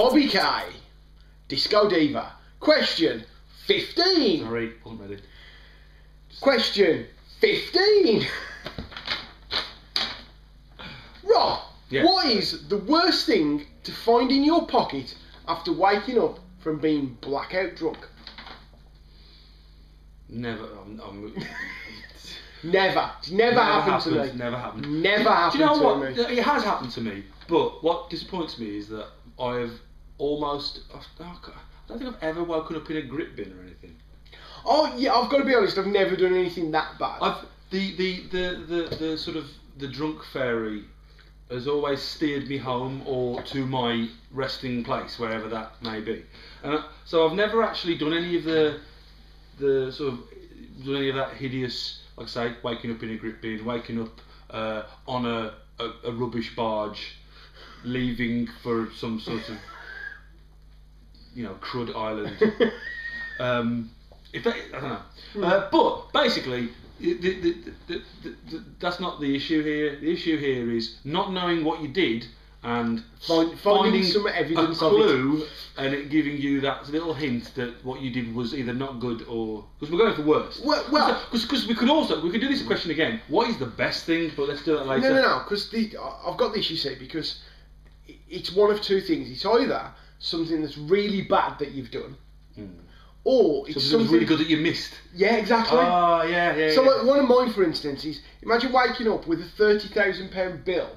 Bobby K, Disco Diva. Question 15. Sorry, wasn't ready. Question 15. Rob, Yeah. what is the worst thing to find in your pocket after waking up from being blackout drunk? Never. Never. It's never happened to me. Never happened. Never happened Do you know to what? me. It has happened to me, but what disappoints me is that I've almost. I don't think I've ever woken up in a grip bin or anything. Oh yeah, I've got to be honest. I've never done anything that bad. The sort of the drunk fairy has always steered me home or to my resting place, wherever that may be. And so I've never actually done any of the sort of done any of that hideous, like I say, waking up in a grip bin, waking up on a rubbish barge, leaving for some sort of crud island. I don't know. But basically, that's not the issue here. The issue here is not knowing what you did and finding some evidence a of it. clue and it giving you that little hint that what you did was either not good or because we're going for worse. Well, because we could do this question again. What is the best thing? But let's do that later. No. Because I've got this, you see, because it's one of two things. It's either something that's really bad that you've done. Or it's something really good that you missed. Yeah, exactly. Oh, yeah. So like, one of mine, for instance, is imagine waking up with a £30,000 bill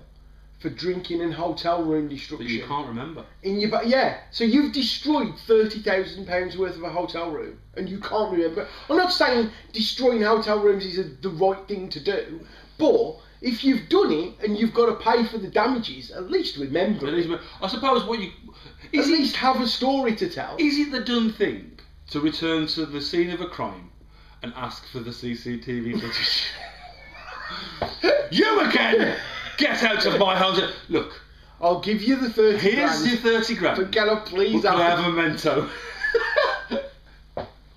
for drinking and hotel room destruction. But you can't remember. So you've destroyed £30,000 worth of a hotel room and you can't remember. I'm not saying destroying hotel rooms is the right thing to do, but if you've done it and you've got to pay for the damages, at least remember. I suppose at least have a story to tell. Is it the done thing to return to the scene of a crime and ask for the CCTV footage? You again! Get out of my house! Look, I'll give you the 30 here's grand. your 30 grand. But can I please can I have a memento?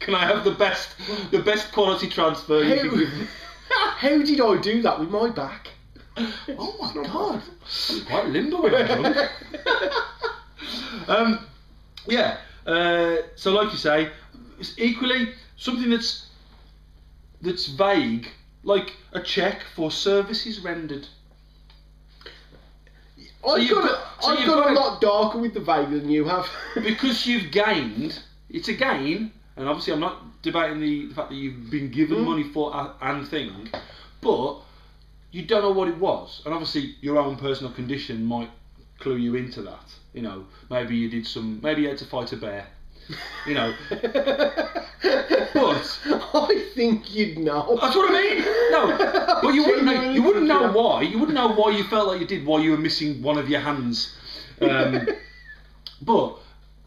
Can I have the best quality transfer you can give me? How did I do that with my back? Oh my god! I'm quite limber when I'm drunk. So like you say, it's equally something that's vague, like a cheque for services rendered. I've got a lot darker with the vague than you have. Because you've gained, it's a gain, and obviously I'm not debating the fact that you've been given money for an thing, but you don't know what it was, and obviously your own personal condition might clue you into that. Maybe you had to fight a bear. But I think you'd know. That's what I mean. No, but you wouldn't know. You wouldn't know why. You wouldn't know why you felt like you did. Why you were missing one of your hands,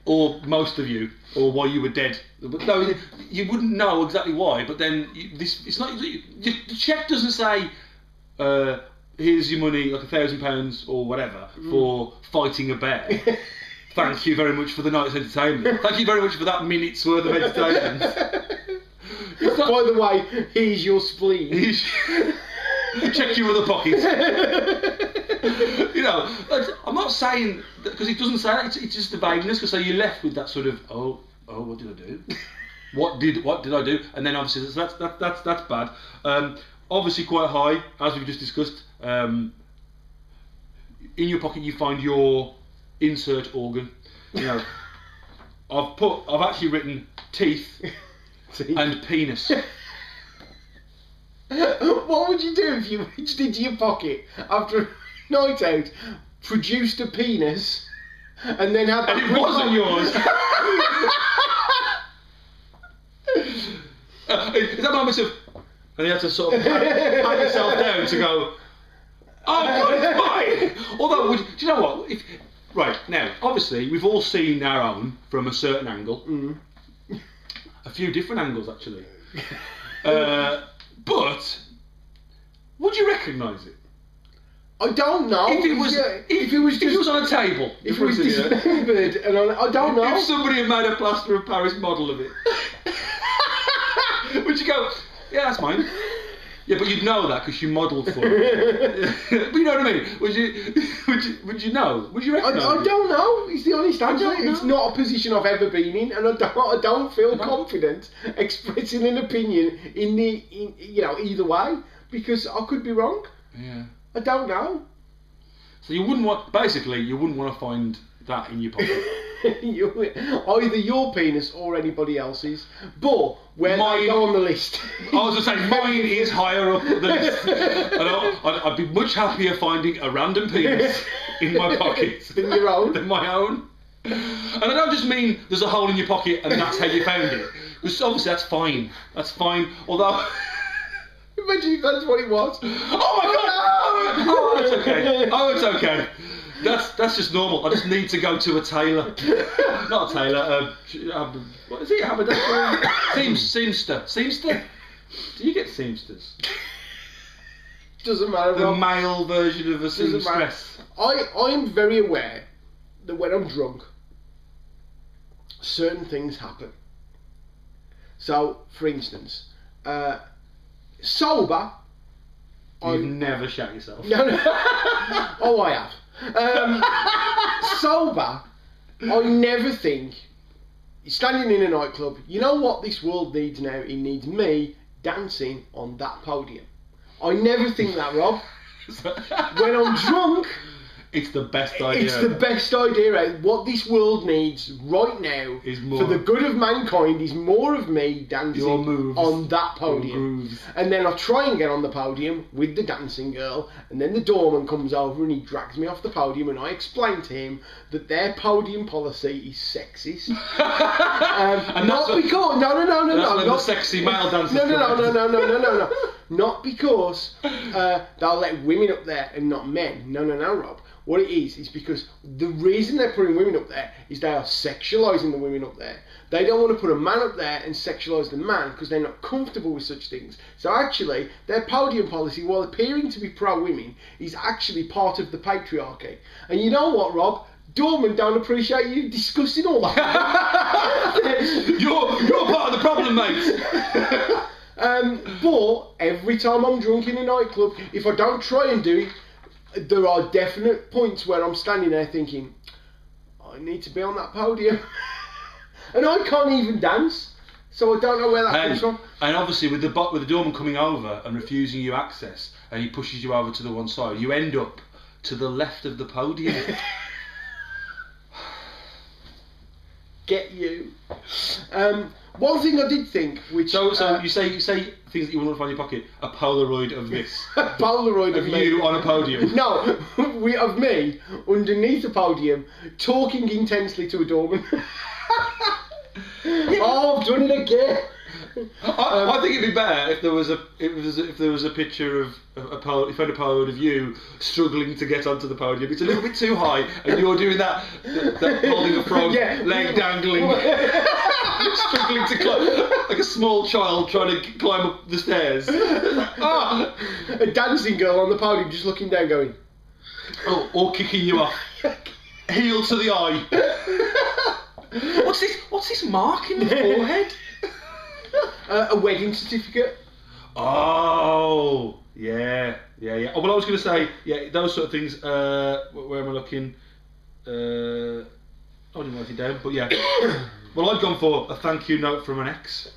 or most of you, or why you were dead. But no, you wouldn't know exactly why. But then it's not. The cheque doesn't say, "Here's your money, like £1,000 or whatever for fighting a bear." Thank you very much for the night's entertainment. Thank you very much for that minute's worth of entertainment. By the way, here's your spleen. Check your other pocket. I'm not saying that because it doesn't say that. It's just the vagueness. Because so you're left with that sort of what did I do? What did I do? And then obviously that's bad. Obviously quite high, as we've just discussed. In your pocket you find your insert organ. I've actually written teeth and penis. What would you do if you reached into your pocket after a night out, produced a penis, and then had that? And it wasn't yours. Is that moment of? And you have to sort of pat yourself down to go. Oh, God, it's mine. Although, do you know what? Right, now, obviously, we've all seen our own from a certain angle. A few different angles, actually. But, would you recognise it? I don't know. If it was on a table. If it was dismembered, and I don't know. If somebody had made a plaster of Paris model of it. Would you go, yeah, that's mine? Yeah, but you'd know that because you modelled for it. But you know what I mean? Would you know? Would you recognise I don't know. It's the honest answer. don't know. It's not a position I've ever been in, and I don't feel confident expressing an opinion in either way because I could be wrong. Yeah. I don't know. So you wouldn't want to find that in your pocket. Either your penis or anybody else's, but where they go on the list. I was going to say mine is higher up the list, and I'd be much happier finding a random penis in my pocket than your own, than my own. And I don't just mean there's a hole in your pocket and that's how you found it, because obviously that's fine. That's fine. Although. Imagine if that's what it was. Oh my god! Oh, it's okay. Oh, it's okay. That's just normal. I just need to go to a tailor. Not a tailor. What is it? Haberdasher? Seamster. Seamster? Do you get seamsters? Doesn't matter. The male version of a seamstress. I'm very aware that when I'm drunk, certain things happen. So, for instance, sober. You've never shat yourself. No. Oh, I have. Sober, I never think, standing in a nightclub, you know what this world needs now? It needs me dancing on that podium. I never think that, Rob. When I'm drunk, it's the best idea. It's the best idea. What this world needs right now, is more, for the good of mankind, is more of me dancing on that podium. And then I try and get on the podium with the dancing girl, and then the doorman comes over and he drags me off the podium, and I explain to him that their podium policy is sexist. The sexy male dancers. No. Not because they'll let women up there and not men. No, Rob. What it is because the reason they're putting women up there is they are sexualising the women up there. They don't want to put a man up there and sexualise the man because they're not comfortable with such things. So actually, their podium policy, while appearing to be pro-women, is actually part of the patriarchy. And you know what, Rob? Doormen don't appreciate you discussing all that. You're part of the problem, mate. But every time I'm drunk in a nightclub, if I don't try and do it, there are definite points where I'm standing there thinking, I need to be on that podium. And I can't even dance, so I don't know where that comes from. And obviously with the doorman coming over and refusing you access, and he pushes you over to the one side, you end up to the left of the podium. Get you. One thing I did think, which so you say things that you wouldn't find in your pocket. A Polaroid of this. A Polaroid of me. You on a podium. No, of me underneath a podium talking intensely to a doorman. Oh, I've done it again. I think it'd be better if there was a picture of you found a Polaroid of you struggling to get onto the podium. It's a little bit too high, and you're doing that holding a frog, leg dangling, struggling to climb like a small child trying to climb up the stairs. A dancing girl on the podium just looking down, going, or kicking you off, heel to the eye. What's this mark in the forehead? A wedding certificate. Oh, yeah. Oh, well, I was going to say, those sort of things. Where am I looking? I didn't write it down, but yeah. Well, I'd gone for a thank you note from an ex.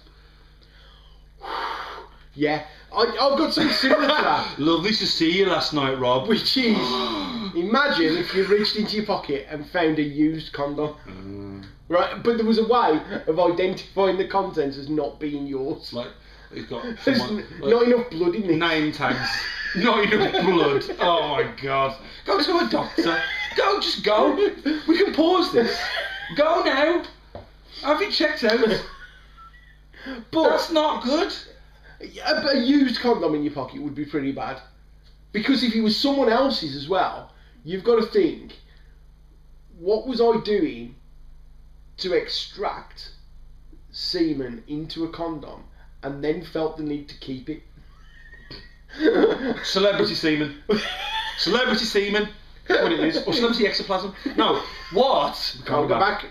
Yeah, I've got something similar to that. Lovely to see you last night, Rob. Which is, imagine if you reached into your pocket and found a used condom. Right, but there was a way of identifying the contents as not being yours. Like, it's got not enough blood in it. Name tags. Not enough blood. Oh my god. Go to a doctor. Just go. We can pause this. Go now. Have you checked out? But that's not good. A used condom in your pocket would be pretty bad. Because if it was someone else's as well, you've got to think, what was I doing to extract semen into a condom and then felt the need to keep it? Celebrity semen. Celebrity semen. What it is. Or celebrity ectoplasm. No. What? Can't go back.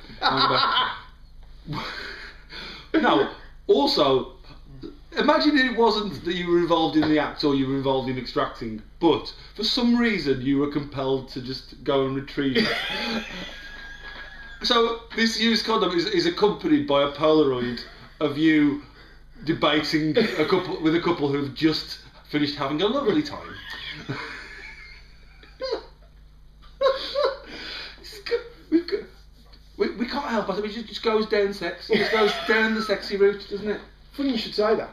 No. Also, Imagine it wasn't that you were involved in the act or you were involved in extracting, but for some reason you were compelled to just go and retrieve it. So this used condom is accompanied by a Polaroid of you debating with a couple who've just finished having a lovely time. We can't help it. It just goes down sex. It just goes down the sexy route, doesn't it? Funny you should say that.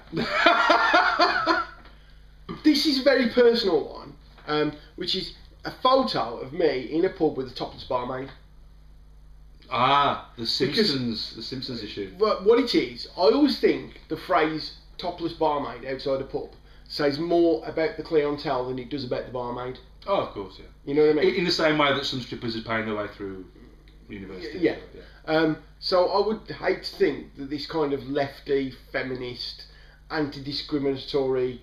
This is a very personal one, which is a photo of me in a pub with a topless barmaid. Ah, the Simpsons issue. But what it is, I always think the phrase topless barmaid outside a pub says more about the clientele than it does about the barmaid. Oh, of course, yeah. You know what I mean? In the same way that some strippers are paying their way through university. Yeah. So I would hate to think that this kind of lefty, feminist, anti-discriminatory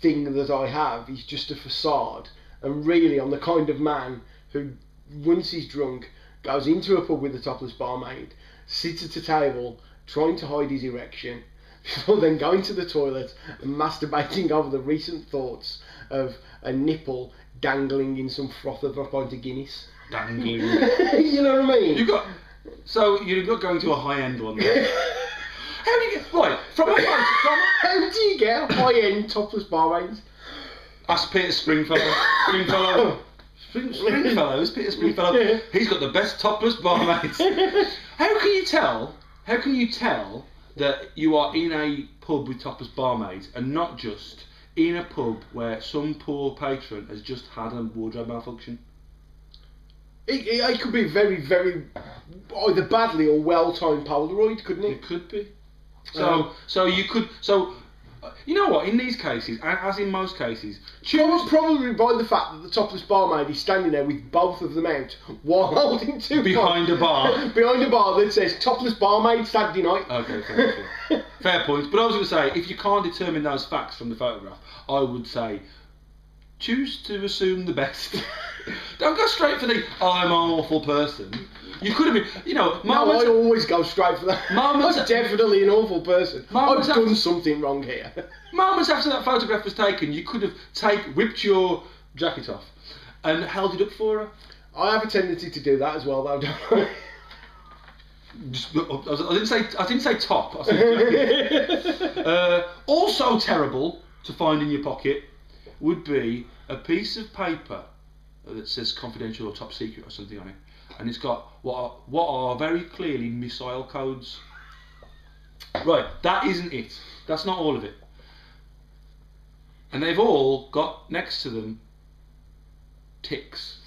thing that I have is just a facade, and really I'm the kind of man who, once he's drunk, goes into a pub with a topless barmaid, sits at a table trying to hide his erection, before then going to the toilet and masturbating over the recent thoughts of a nipple dangling in some froth of a pint of Guinness. Dangling. You know what I mean? You're not going to a high-end one there. How do you get... Right, how do you get high-end topless barmaids? Ask Peter Stringfellow. Stringfellow's Peter Stringfellow. Yeah. He's got the best topless barmaids. How can you tell that you are in a pub with topless barmaids and not just in a pub where some poor patron has just had a wardrobe malfunction? It could be very, very either badly or well-timed Polaroid, couldn't it? It could be. So you know what? In these cases, as in most cases, probably by the fact that the topless barmaid is standing there with both of them out while holding two behind a bar that says topless barmaid Saturday night. Okay, fair point. But I was going to say, if you can't determine those facts from the photograph, I would say choose to assume the best. Don't go straight for the I'm an awful person. You could have been, No, I always go straight for that. I'm definitely an awful person. I've done something wrong here. Moments after that photograph was taken, you could have whipped your jacket off and held it up for her. I have a tendency to do that as well, though, don't I? I didn't say top. I said jacket. Also terrible to find in your pocket would be a piece of paper that says confidential or top secret or something on it, and it's got what are very clearly missile codes. Right, that isn't it. That's not all of it. And they've all got next to them ticks.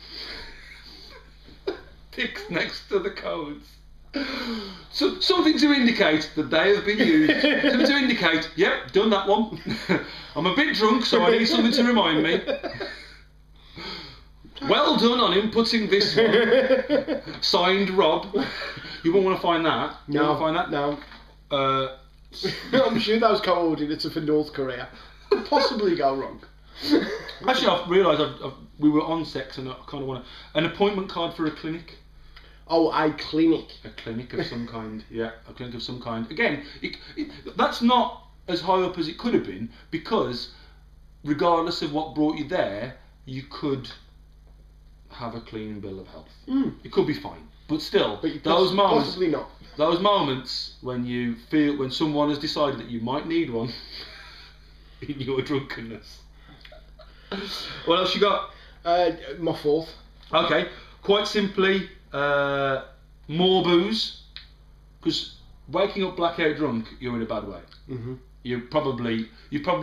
Ticks next to the codes. So something to indicate that they have been used. Something to indicate, yep, done that one. I'm a bit drunk, so I need something to remind me. Well done on inputting this one. Signed, Rob. You won't want to find that. You want to find that? No. I'm sure those coordinates are for North Korea. Could possibly go wrong. Actually, I've realised we were on sex and I kind of want an appointment card for a clinic. Oh, a clinic. A clinic of some kind, yeah. A clinic of some kind. Again, that's not as high up as it could have been, because regardless of what brought you there, you could have a clean bill of health. It could be fine, but still, those moments, possibly not. Those moments when you feel when someone has decided that you might need one in your drunkenness. What else you got? My fourth. Okay, quite simply, more booze, because waking up blackout drunk, you're in a bad way. Mm-hmm. You've probably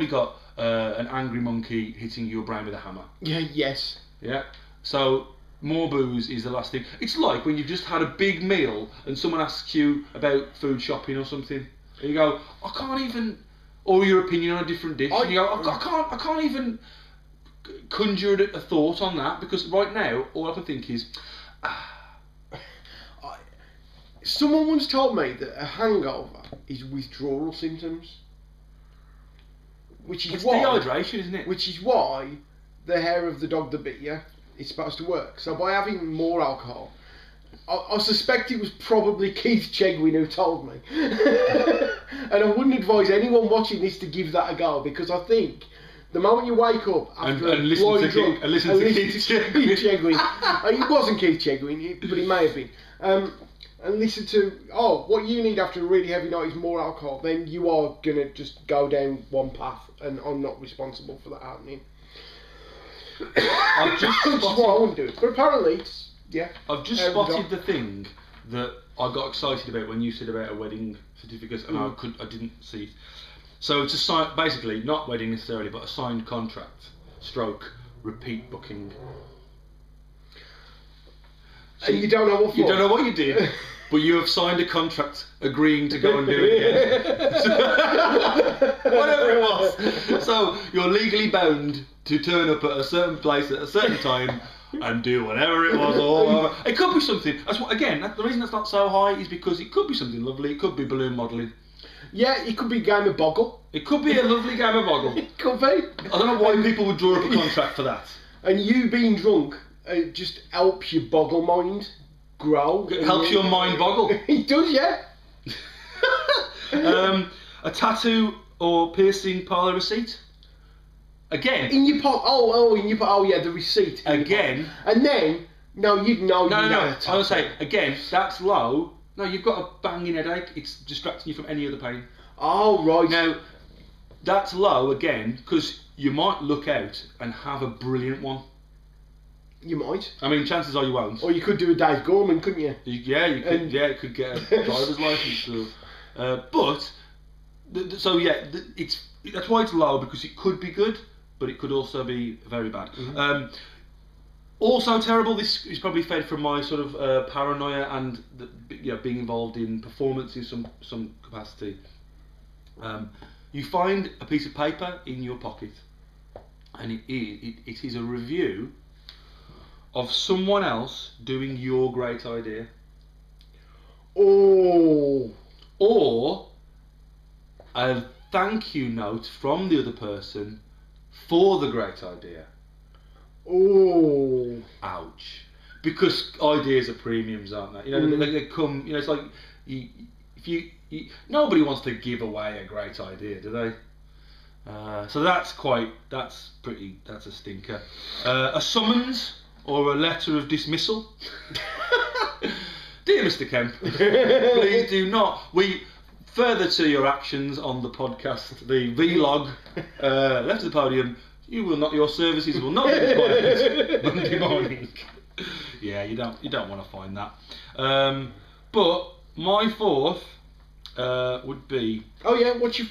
got an angry monkey hitting your brain with a hammer. Yeah. Yes. Yeah. So more booze is the last thing. It's like when you've just had a big meal and someone asks you about food shopping or something, and you go, I can't even, or your opinion on a different dish, and you go, I can't even conjure a thought on that, because right now all I can think is. Someone once told me that a hangover is withdrawal symptoms, which is why dehydration, isn't it? Which is why the hair of the dog that bit you is supposed to work. So by having more alcohol, I suspect it was probably Keith Chegwin who told me. And I wouldn't advise anyone watching this to give that a go, because I think the moment you wake up after and listen to Keith Chegwin, it wasn't Keith Chegwin, but he may have been, and listen to, what you need after a really heavy night is more alcohol, then you are going to just go down one path, and I'm not responsible for that happening. I've just Which is why I wouldn't do it. But apparently, it's, yeah. I've just spotted the thing that I got excited about when you said about a wedding certificate, and I didn't see it. So it's a sign, basically not wedding necessarily, but a signed contract, stroke repeat booking. So and you don't know what for. You don't know what you did, but you have signed a contract agreeing to go and do it again. Whatever it was. So you're legally bound to turn up at a certain place at a certain time and do whatever it was. Or it could be something. The reason that's not so high is because it could be something lovely. It could be balloon modelling. Yeah, it could be a game of Boggle. It could be a lovely game of Boggle. It could be. I don't know why people would draw up a contract for that. And you being drunk just helps your Boggle mind grow. It helps your mind boggle. It does, yeah. A tattoo or piercing parlour receipt. Again. In your pocket. The receipt. Again. And then, you'd know. No. I was going to say, again, that's low. No, you've got a banging headache. It's distracting you from any other pain. Oh, right. Now, that's low again, because you might look out and have a brilliant one. You might. I mean, chances are you won't. Or you could do a Dave Gorman, couldn't you? You could. You could get a driver's license. That's why it's low, because it could be good, but it could also be very bad. Mm-hmm. Also terrible. This is probably fed from my sort of paranoia and being involved in performance in some capacity. You find a piece of paper in your pocket, and it is a review of someone else doing your great idea. Oh. Or a thank you note from the other person for the great idea. Oh. Ouch. Because ideas are premiums, aren't they? They come, it's like, nobody wants to give away a great idea, do they? So that's a stinker. A summons or a letter of dismissal. Dear Mr. Kemp, please do not. Further to your actions on the podcast, the vlog, left of the podium, your services will not be required Monday morning. Yeah, you don't want to find that. But my fourth would be. Oh yeah, what's your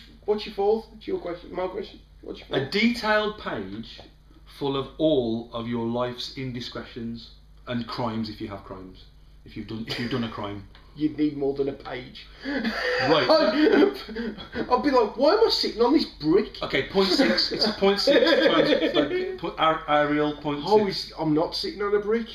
fourth? It's your question. My question. What's your fourth? A detailed page full of all of your life's indiscretions and crimes, if you have crimes. If you've done a crime. You'd need more than a page. Right. I'd be like, why am I sitting on this brick? Okay, 0.6. It's a 0.6. It's like Arial 0.6. I'm not sitting on a brick.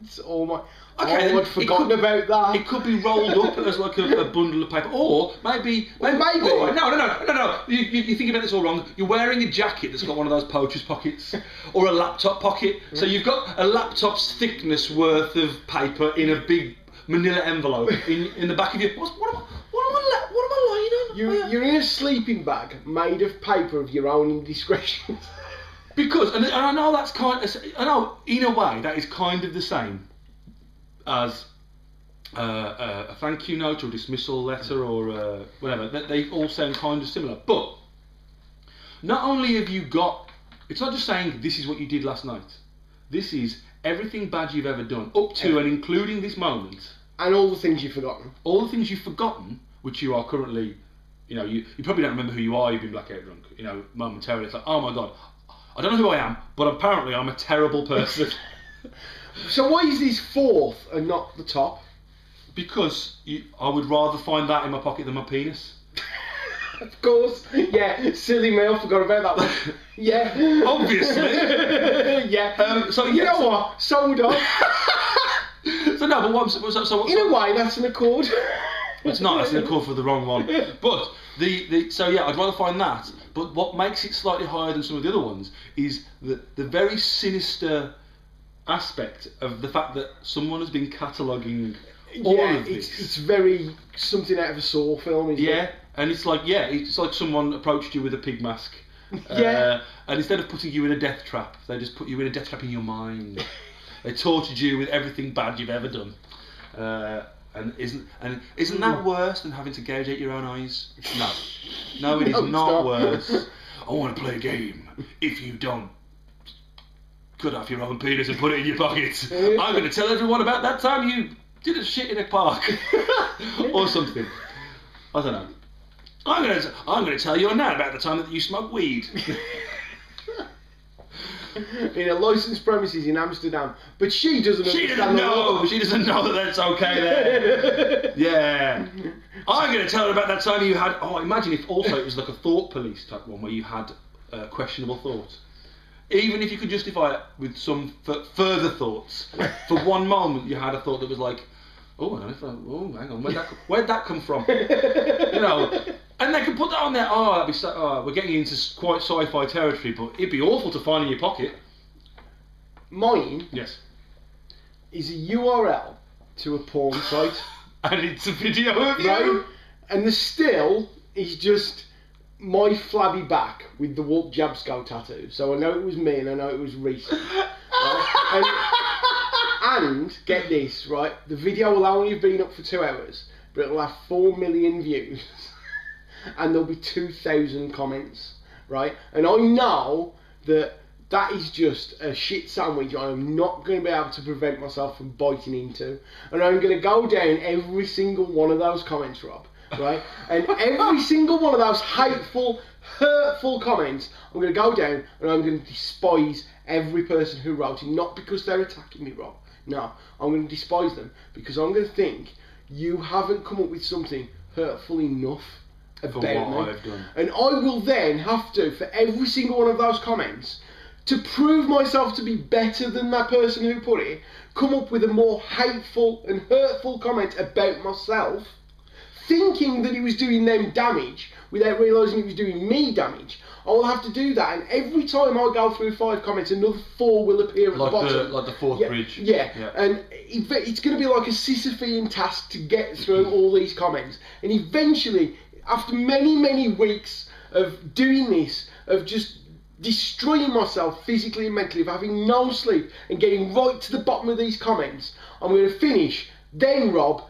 It's all my. Okay, I'd forgotten about that. It could be rolled up as like a bundle of paper, or maybe. Maybe. Oh, no. You think about this all wrong. You're wearing a jacket that's got one of those poacher's pockets, or a laptop pocket. So you've got a laptop's thickness worth of paper in a big manila envelope in the back of your. What am I lying on? You're in a sleeping bag made of paper of your own indiscretions. Because and I know that's in a way that is kind of the same as a thank you note or dismissal letter or whatever. They all sound kind of similar. But not only have you got, it's not just saying this is what you did last night. This is everything bad you've ever done, up to and including this moment. And all the things you've forgotten. All the things you've forgotten, which you are currently, you probably don't remember who you are, you've been blackout drunk, momentarily. It's like, oh my God, I don't know who I am, but apparently I'm a terrible person. So why is this fourth and not the top? Because I would rather find that in my pocket than my penis. Of course. Yeah, silly me, I forgot about that one. Yeah. Obviously. Yeah. You know what? So would I. So no, but what? In a way, that's an accord. It's not. That's an accord for the wrong one. But I'd rather find that. But what makes it slightly higher than some of the other ones is the very sinister aspect of the fact that someone has been cataloguing all of this. It's very something out of a Saw film, isn't it? And it's like someone approached you with a pig mask. Yeah. And instead of putting you in a death trap, they just put you in a death trap in your mind. They tortured you with everything bad you've ever done. And isn't that worse than having to gouge out your own eyes? No, it is not worse. I want to play a game. If you don't cut off your own penis and put it in your pocket, I'm going to tell everyone about that time you did a shit in a park or something. I don't know. I'm going to tell you now about the time that you smoked weed. In a licensed premises in Amsterdam, but she doesn't She understand doesn't know. She doesn't know that that's okay there. Yeah. I'm going to tell her about that time you had. Oh, imagine if also it was like a thought police type one where you had questionable thoughts. Even if you could justify it with some further thoughts, for one moment you had a thought that was like, oh, hang on, where'd that come from? You know. And they could put that on there. Oh, that'd be we're getting into quite sci-fi territory, but it'd be awful to find in your pocket. Mine, yes, is a URL to a porn site, and it's a video of you. right? And the still is just my flabby back with the Walt Jabsco tattoo. So I know it was me, and I know it was recent. Right? And get this, right? The video will only have been up for 2 hours, but it'll have 4 million views. And there'll be 2,000 comments, right? And I know that is just a shit sandwich I'm not going to be able to prevent myself from biting into. And I'm going to go down every single one of those comments, Rob, right? And every single one of those hateful, hurtful comments, I'm going to go down and I'm going to despise every person who wrote it. Not because they're attacking me, Rob. No, I'm going to despise them because I'm going to think you haven't come up with something hurtful enough about me. I've done. And I will then have to, for every single one of those comments, to prove myself to be better than that person who put it, come up with a more hateful and hurtful comment about myself, thinking that he was doing them damage without realising he was doing me damage. I will have to do that, and every time I go through 5 comments, another 4 will appear at the bottom. Like the fourth bridge. Yeah, and it's going to be like a Sisyphean task to get through all these comments. And eventually, after many, many weeks of doing this, of just destroying myself physically and mentally, of having no sleep and getting right to the bottom of these comments, I'm going to finish. Then, Rob,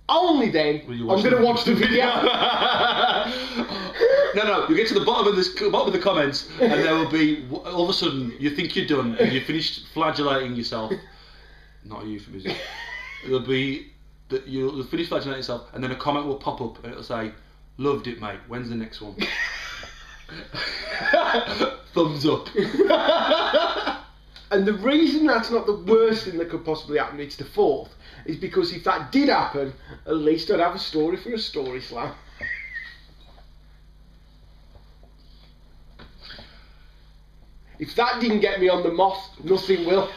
only then, I'm going to watch the video. No, you get to the bottom of the comments, and there will be, all of a sudden, you think you're done, and you've finished flagellating yourself. Not a euphemism. It'll be that you'll finish flagellating yourself, and then a comment will pop up, and it'll say, "Loved it, mate. When's the next one?" Thumbs up. And the reason that's not the worst thing that could possibly happen, it's the 4th, is because if that did happen, at least I'd have a story for a story slam. If that didn't get me on the moth, nothing will.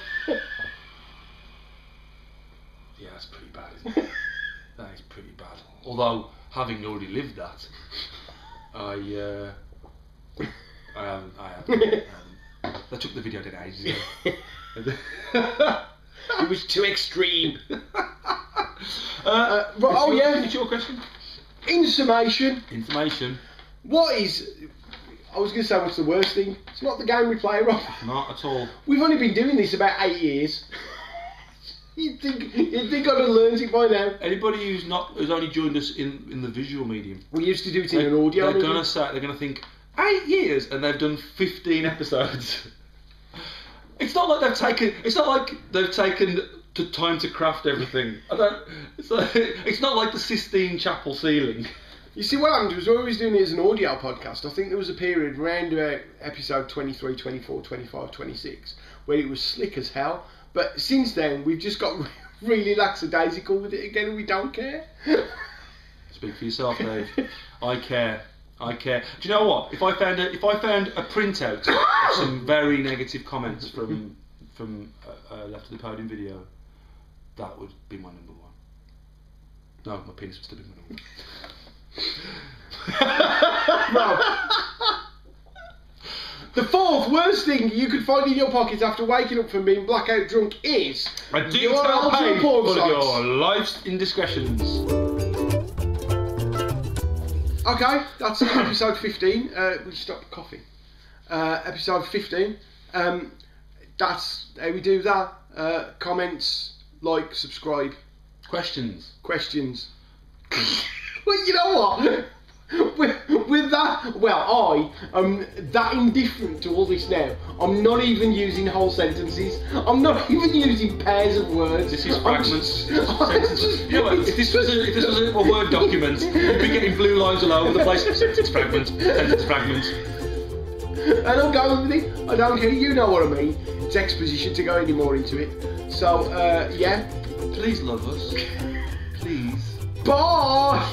Yeah, that's pretty bad, isn't it? That is pretty bad. Although, having already lived that, I haven't. I took the video, didn't I, ages ago. It was too extreme. It's your question. In summation. What is... I was going to say, what's the worst thing? It's not the game we play, Rob. Not at all. We've only been doing this about 8 years. You'd think I'd have learned it by now. Anybody who's only joined us in the visual medium. We used to do it in an audio. They're gonna think 8 years and they've done 15 episodes. It's not like they've taken the time to craft everything. It's not like the Sistine Chapel ceiling. You see, what happened was when we was doing it as an audio podcast, I think there was a period around about episode 23, 24, 25, 26 where it was slick as hell. But since then, we've just got really lackadaisical with it again, and we don't care. Speak for yourself, Dave. I care. Do you know what? If I found a printout of some very negative comments from Left of the Podium video, that would be my number one. No, my penis would still be my number one. The fourth worst thing you could find in your pockets after waking up from being blackout drunk is a detailed page full of your life's indiscretions. Okay, that's episode 15. We stopped coughing. Episode 15. That's how we do that. Comments, like, subscribe. Questions. Well, you know what? With that, well, I am that indifferent to all this now. I'm not even using whole sentences. I'm not even using pairs of words. This is fragments. Sentences. You know what, if this was a Word document, you'd be getting blue lines all over the place. Sentence fragments. And I'm going with it. I don't care. You know what I mean. It's exposition to go any more into it. So, yeah. Please love us. Please. Bye.